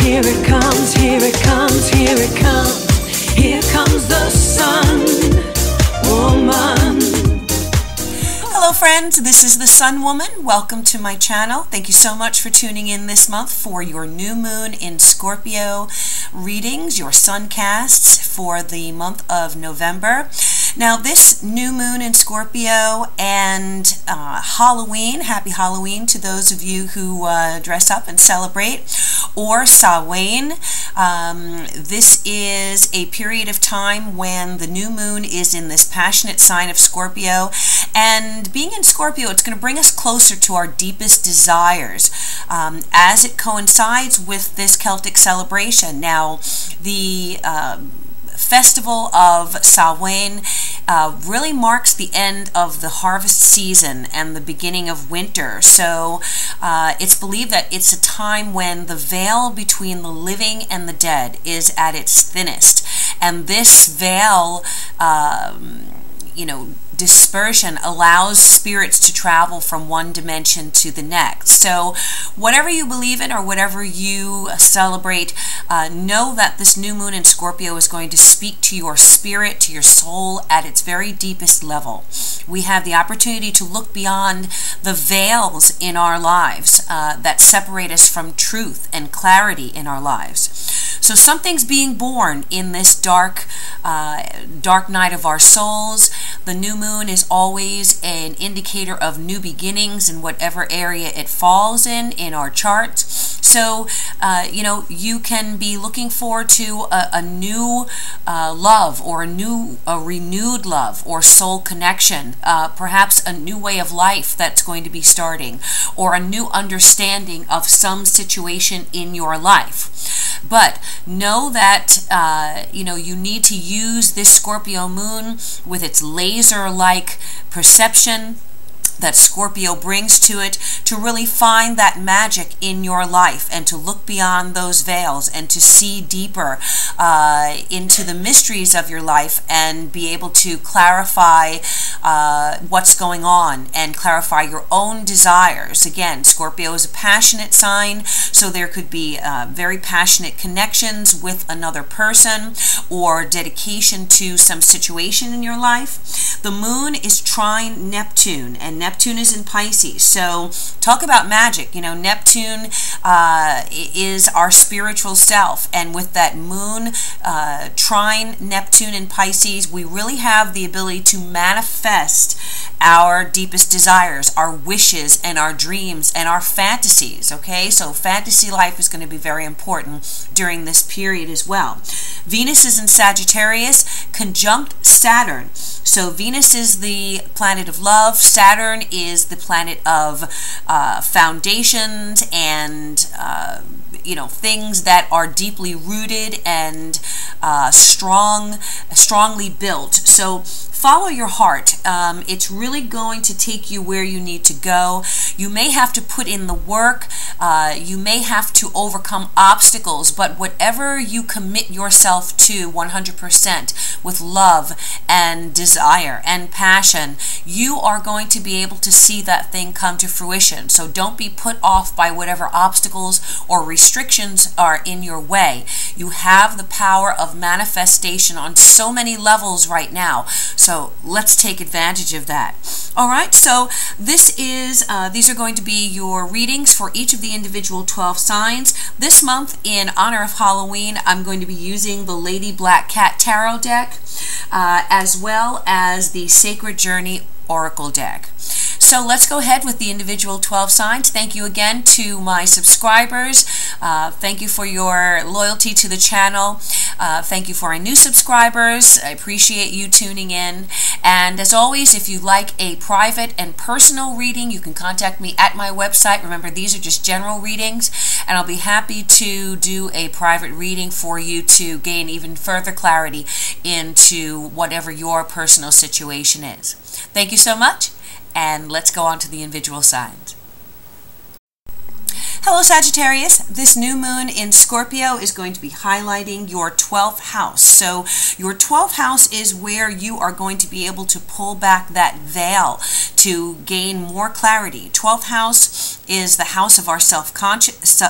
here it comes, here it comes, here it comes. Here comes the sun, woman. Hello friends, this is the Sun Woman. Welcome to my channel. Thank you so much for tuning in this month for your new moon in Scorpio readings, your SunCasts for the month of November. Now this new moon in Scorpio and Halloween, happy Halloween to those of you who dress up and celebrate, or Samhain. This is a period of time when the new moon is in this passionate sign of Scorpio, and being in Scorpio, it's going to bring us closer to our deepest desires as it coincides with this Celtic celebration. Now, the festival of Samhain really marks the end of the harvest season and the beginning of winter. So it's believed that it's a time when the veil between the living and the dead is at its thinnest. And this veil, dispersion allows spirits to travel from one dimension to the next. So whatever you believe in or whatever you celebrate, know that this new moon in Scorpio is going to speak to your spirit, to your soul at its very deepest level. We have the opportunity to look beyond the veils in our lives that separate us from truth and clarity in our lives. So something's being born in this dark night of our souls. The new moon is always an indicator of new beginnings in whatever area it falls in our charts. So, you can be looking forward to a new love, or a renewed love or soul connection, perhaps a new way of life that's going to be starting, or a new understanding of some situation in your life. But know that, you need to use this Scorpio moon with its laser-like perception that Scorpio brings to it to really find that magic in your life and to look beyond those veils and to see deeper into the mysteries of your life and be able to clarify what's going on and clarify your own desires. Again, Scorpio is a passionate sign, so there could be very passionate connections with another person or dedication to some situation in your life. The moon is trine Neptune, and Neptune is in Pisces. So talk about magic. Neptune is our spiritual self, and with that moon trine Neptune in Pisces, we really have the ability to manifest our deepest desires, our wishes and our dreams and our fantasies. Okay, so fantasy life is going to be very important during this period as well. Venus is in Sagittarius conjunct Saturn. So Venus is the planet of love. Saturn is the planet of foundations and things that are deeply rooted and strongly built. So follow your heart. It's really going to take you where you need to go. You may have to put in the work. You may have to overcome obstacles, but whatever you commit yourself to 100% with love and desire and passion, you are going to be able to see that thing come to fruition. So don't be put off by whatever obstacles or restrictions are in your way. You have the power of manifestation on so many levels right now. So let's take advantage of that. All right, so these are going to be your readings for each of the individual 12 signs. This month, in honor of Halloween, I'm going to be using the Lady Black Cat Tarot deck, as well as the Sacred Journey Oracle deck. So let's go ahead with the individual 12 signs. Thank you again to my subscribers. Thank you for your loyalty to the channel. Thank you for our new subscribers. I appreciate you tuning in. And as always, if you'd like a private and personal reading, you can contact me at my website. Remember, these are just general readings, and I'll be happy to do a private reading for you to gain even further clarity into whatever your personal situation is. Thank you so much, and let's go on to the individual signs. Hello Sagittarius, this new moon in Scorpio is going to be highlighting your 12th house. So your 12th house is where you are going to be able to pull back that veil to gain more clarity. 12th house is the house of our subconscious.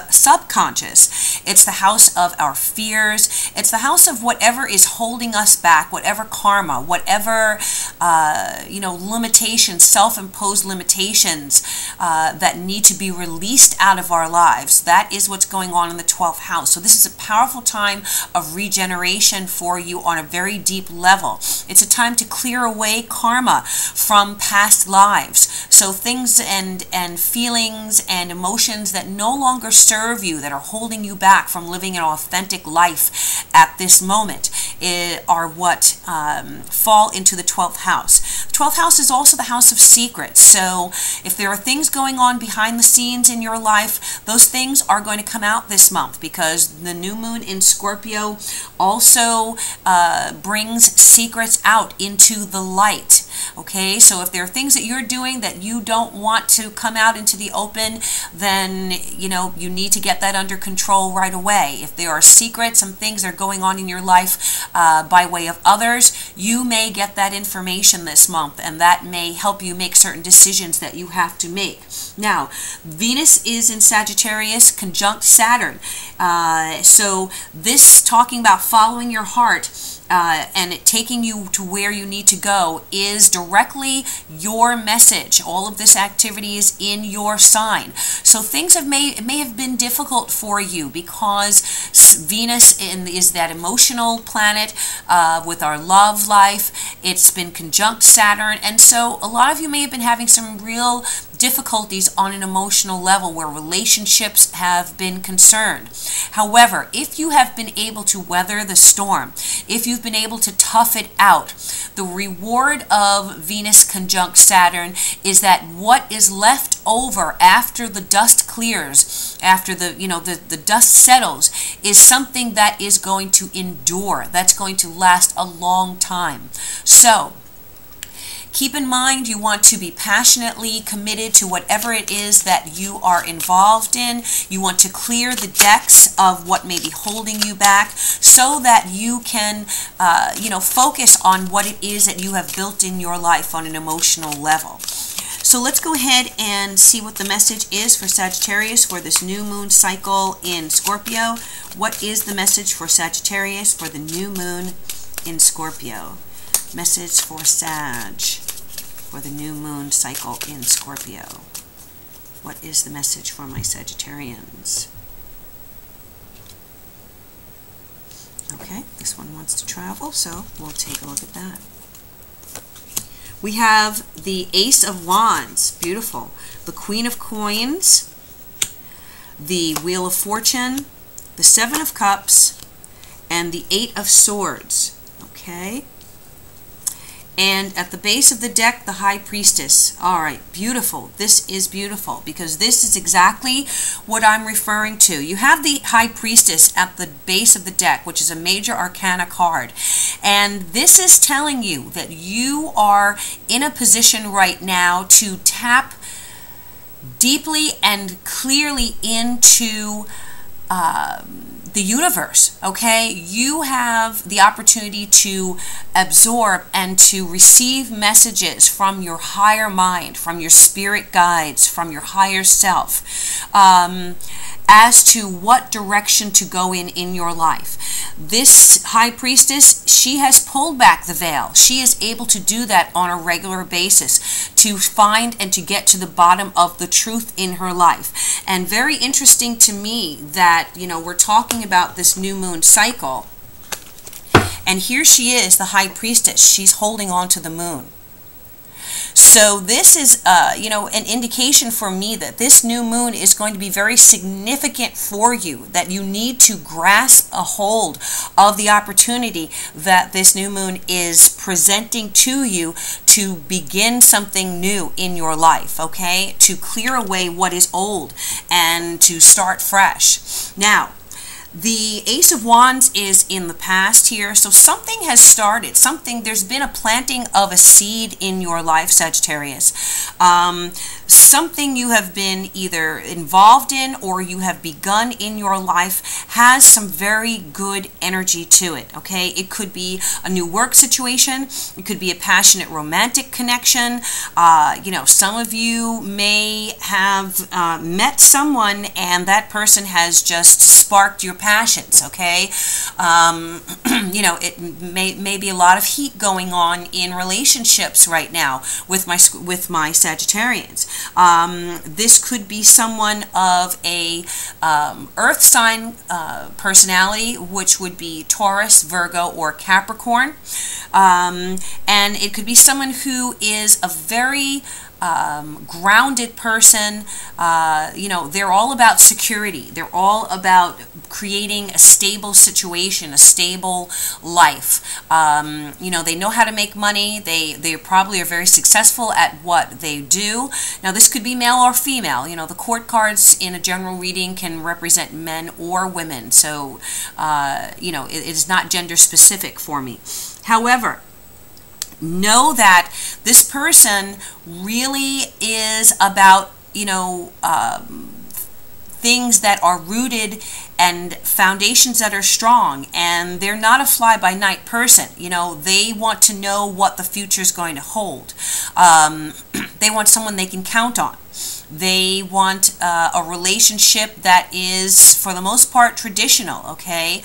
It's the house of our fears. It's the house of whatever is holding us back, whatever karma, whatever limitations, self-imposed limitations that need to be released out of our lives. That is what's going on in the 12th house. So this is a powerful time of regeneration for you on a very deep level. It's a time to clear away karma from past lives. So things and feelings and emotions that no longer serve you, that are holding you back from living an authentic life at this moment, are what fall into the 12th house. The 12th house is also the house of secrets. So if there are things going on behind the scenes in your life, those things are going to come out this month, because the new moon in Scorpio also brings secrets out into the light. Okay, so if there are things that you're doing that you don't want to come out into the open, then you need to get that under control right away. If there are secrets, some things that are going on in your life by way of others, you may get that information this month, and that may help you make certain decisions that you have to make. Now, Venus is in Sagittarius conjunct Saturn. So this, talking about following your heart, and it taking you to where you need to go, is directly your message. All of this activity is in your sign. So things may have been difficult for you, because Venus is that emotional planet with our love life. It's been conjunct Saturn, and so a lot of you may have been having some real difficulties on an emotional level where relationships have been concerned. However, if you have been able to weather the storm, if you've been able to tough it out, the reward of Venus conjunct Saturn is that what is left over after the dust clears, after the dust settles, is something that is going to endure, that's going to last a long time. So keep in mind, you want to be passionately committed to whatever it is that you are involved in. You want to clear the decks of what may be holding you back, so that you can focus on what it is that you have built in your life on an emotional level. So let's go ahead and see what the message is for Sagittarius for this new moon cycle in Scorpio. What is the message for Sagittarius for the new moon in Scorpio? Message for Sag for the new moon cycle in Scorpio. What is the message for my Sagittarians? Okay, this one wants to travel, so we'll take a look at that. We have the Ace of Wands, beautiful. The Queen of Coins, the Wheel of Fortune, the Seven of Cups, and the Eight of Swords. Okay. And at the base of the deck, the High Priestess. All right, beautiful. This is beautiful, because this is exactly what I'm referring to. You have the High Priestess at the base of the deck, which is a major arcana card. And this is telling you that you are in a position right now to tap deeply and clearly into the universe. Okay, you have the opportunity to absorb and to receive messages from your higher mind, from your spirit guides, from your higher self, as to what direction to go in your life. This High Priestess, she has pulled back the veil. She is able to do that on a regular basis, to find and to get to the bottom of the truth in her life. And very interesting to me that, we're talking about this new moon cycle, and here she is, the High Priestess. She's holding on to the moon. So this is, an indication for me that this new moon is going to be very significant for you, that you need to grasp a hold of the opportunity that this new moon is presenting to you to begin something new in your life, okay? To clear away what is old and to start fresh. Now, the Ace of Wands is in the past here, so something has started. There's been a planting of a seed in your life, Sagittarius. something you have been either involved in or you have begun in your life has some very good energy to it, okay? It could be a new work situation. It could be a passionate romantic connection. You know, some of you may have met someone and that person has just sparked your passions, okay? You know, it may be a lot of heat going on in relationships right now with my Sagittarians. This could be someone of a earth sign personality, which would be Taurus, Virgo, or Capricorn. And it could be someone who is a very grounded person. You know, they're all about security. They're all about creating a stable situation, a stable life. You know, they know how to make money. They probably are very successful at what they do. Now, this could be male or female. You know, the court cards in a general reading can represent men or women. So, you know, it is not gender specific for me. However, know that this person really is about, you know, things that are rooted and foundations that are strong, and they're not a fly-by-night person. You know, they want to know what the future is going to hold. They want someone they can count on. They want a relationship that is, for the most part, traditional, okay?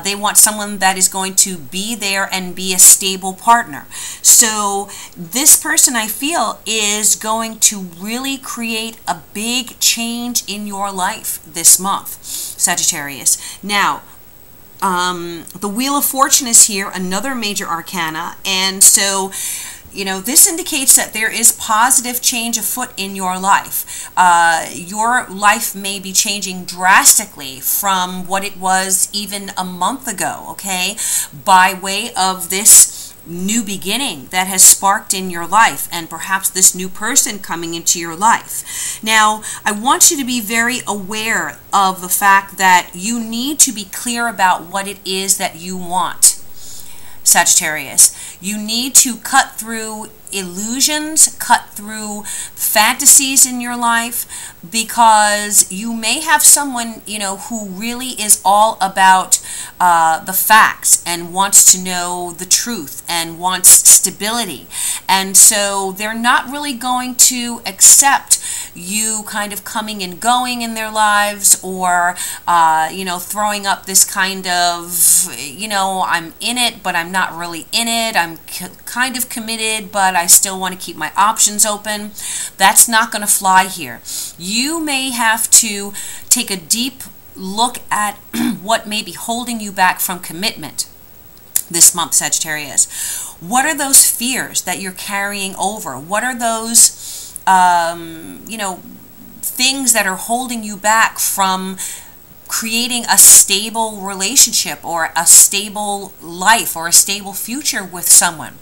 They want someone that is going to be there and be a stable partner. So this person, I feel, is going to really create a big change in your life this month, Sagittarius. Now, the Wheel of Fortune is here, another major arcana, and so, you know, this indicates that there is positive change afoot in your life. Your life may be changing drastically from what it was even a month ago, okay, by way of this new beginning that has sparked in your life, and perhaps this new person coming into your life. Now, I want you to be very aware of the fact that you need to be clear about what it is that you want, Sagittarius. You need to cut through illusions, cut through fantasies in your life, because you may have someone, you know, who really is all about the facts and wants to know the truth and wants stability. And so they're not really going to accept you kind of coming and going in their lives, or, you know, throwing up this kind of, you know, I'm in it, but I'm not really in it. I'm kind of committed, but I still want to keep my options open. That's not going to fly here. You may have to take a deep look at what may be holding you back from commitment this month, Sagittarius. What are those fears that you're carrying over? What are those, you know, things that are holding you back from creating a stable relationship or a stable life or a stable future with someone?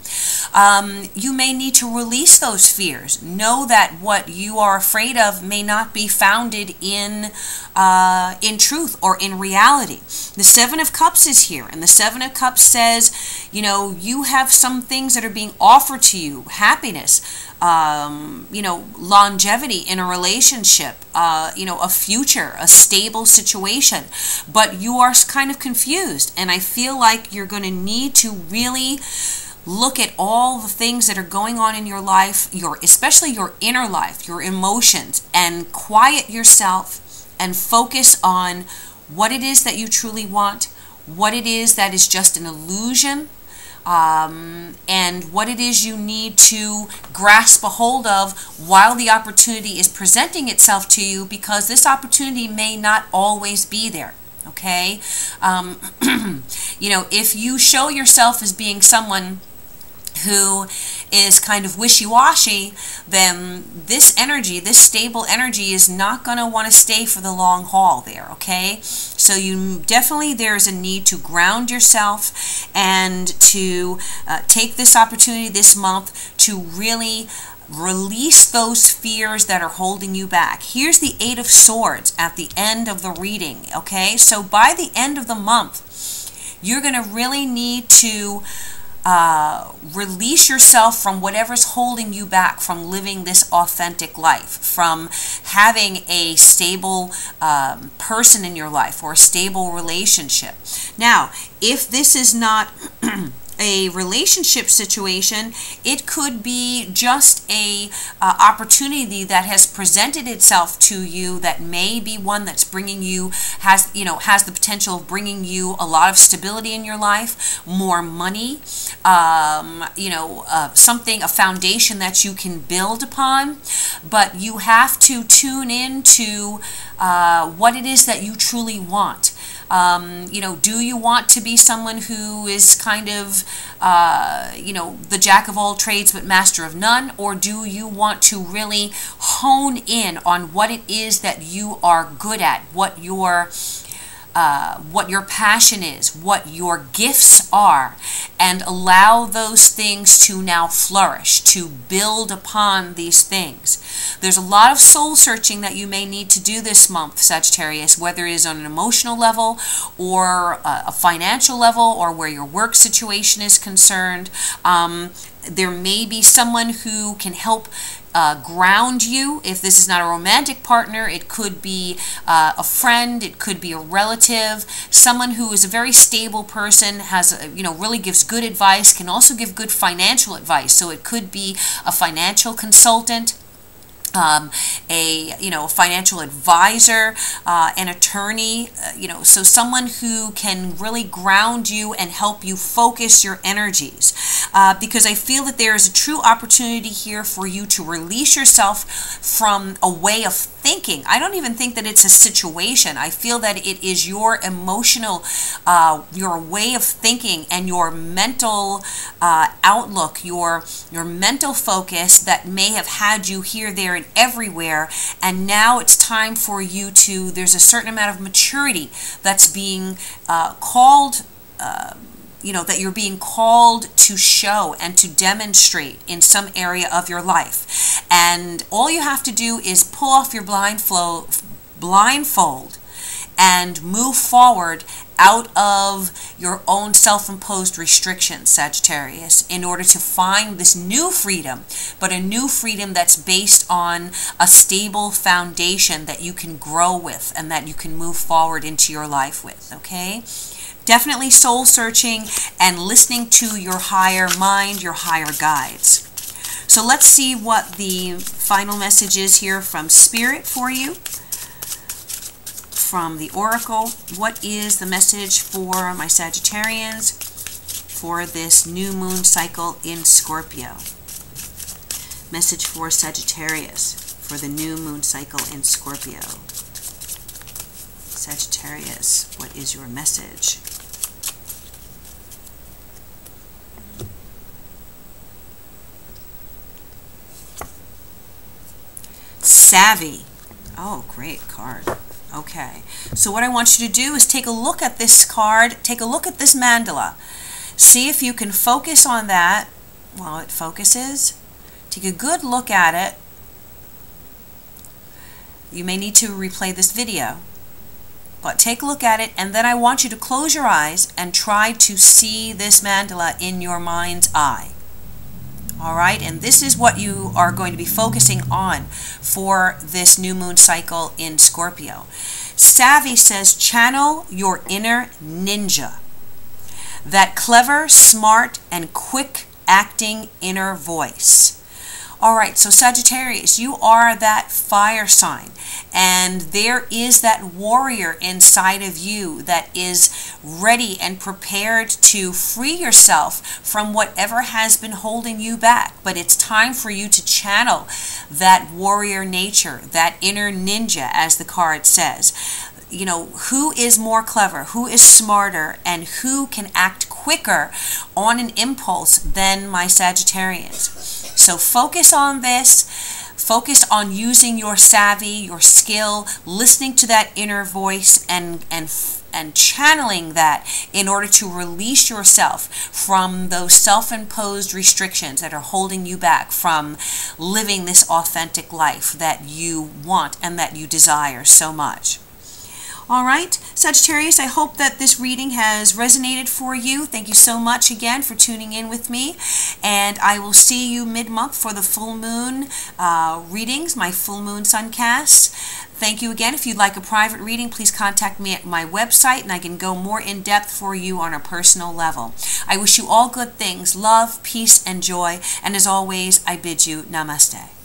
You may need to release those fears. Know that what you are afraid of may not be founded in truth or in reality. The Seven of Cups is here, and the Seven of Cups says, you know, you have some things that are being offered to you: happiness, you know, longevity in a relationship, you know, a future, a stable situation, but you are kind of confused, and I feel like you're going to need to really look at all the things that are going on in your life, especially your inner life, your emotions, and quiet yourself and focus on what it is that you truly want, what it is that is just an illusion, and what it is you need to grasp a hold of while the opportunity is presenting itself to you, because this opportunity may not always be there, okay? You know, if you show yourself as being someone who is kind of wishy-washy, then this energy, this stable energy, is not going to want to stay for the long haul there, okay? So you definitely, there's a need to ground yourself and to take this opportunity this month to really release those fears that are holding you back. Here's the Eight of Swords at the end of the reading, okay? So by the end of the month, you're going to really need to release yourself from whatever's holding you back from living this authentic life, from having a stable person in your life or a stable relationship. Now, if this is not a relationship situation, it could be just a opportunity that has presented itself to you, that may be one that's bringing you, has the potential of bringing you a lot of stability in your life, more money, something, a foundation that you can build upon. But you have to tune into what it is that you truly want. Do you want to be someone who is kind of, the jack of all trades but master of none? Or do you want to really hone in on what it is that you are good at, what your passion is, what your gifts are, and allow those things to now flourish, to build upon these things? There's a lot of soul searching that you may need to do this month, Sagittarius, whether it is on an emotional level or a financial level, or where your work situation is concerned. There may be someone who can help ground you. If this is not a romantic partner, it could be a friend, it could be a relative, someone who is a very stable person, has really gives good advice, can also give good financial advice. So it could be a financial consultant, a financial advisor, an attorney, so someone who can really ground you and help you focus your energies, because I feel that there is a true opportunity here for you to release yourself from a way of thinking. I don't even think that it's a situation. I feel that it is your emotional, your way of thinking and your mental outlook, your mental focus that may have had you here, there, and everywhere, and now it's time for you to, there's a certain amount of maturity that's being called, that you're being called to show and to demonstrate in some area of your life. And all you have to do is pull off your blindfold and move forward out of your own self-imposed restrictions, Sagittarius, in order to find this new freedom, but a new freedom that's based on a stable foundation that you can grow with and that you can move forward into your life with, okay? Definitely soul searching and listening to your higher mind, your higher guides. So let's see what the final message is here from Spirit for you. From the Oracle, what is the message for my Sagittarians for this new moon cycle in Scorpio? Message for Sagittarius for the new moon cycle in Scorpio. Sagittarius, what is your message? Savvy. Oh, great card. Okay, so what I want you to do is take a look at this card, take a look at this mandala. See if you can focus on that while it focuses. Take a good look at it. You may need to replay this video, but take a look at it, and then I want you to close your eyes and try to see this mandala in your mind's eye. All right, and this is what you are going to be focusing on for this new moon cycle in Scorpio. Savvy says, channel your inner ninja, that clever, smart, and quick acting inner voice. All right, so Sagittarius, you are that fire sign, and there is that warrior inside of you that is ready and prepared to free yourself from whatever has been holding you back. But it's time for you to channel that warrior nature, that inner ninja, as the card says. Who is more clever, who is smarter, and who can act quicker on an impulse than my Sagittarians? So focus on this. Focus on using your savvy, your skill, listening to that inner voice and channeling that in order to release yourself from those self-imposed restrictions that are holding you back from living this authentic life that you want and that you desire so much. All right, Sagittarius, I hope that this reading has resonated for you. Thank you so much again for tuning in with me. And I will see you mid-month for the full moon readings, my full moon SunCasts. Thank you again. If you'd like a private reading, please contact me at my website and I can go more in depth for you on a personal level. I wish you all good things, love, peace, and joy. And as always, I bid you namaste.